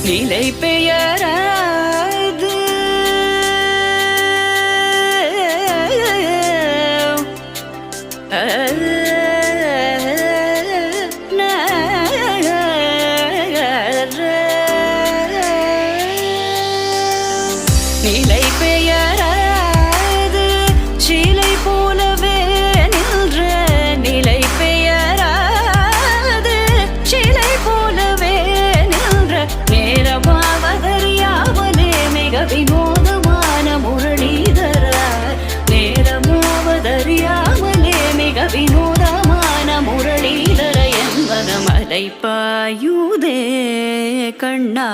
நிலை பெயராது நிலை பெயராது சிலை போலவே நின்ற நிலை பெயராது சிலை போலவே நின்ற நேரமாவதறியாமலே மிக வினோதமான முரளிதர நேரமாவதறியாமலே மிக வினோதமான முரளிதர என்பது மலை பாயுதே கண்ணா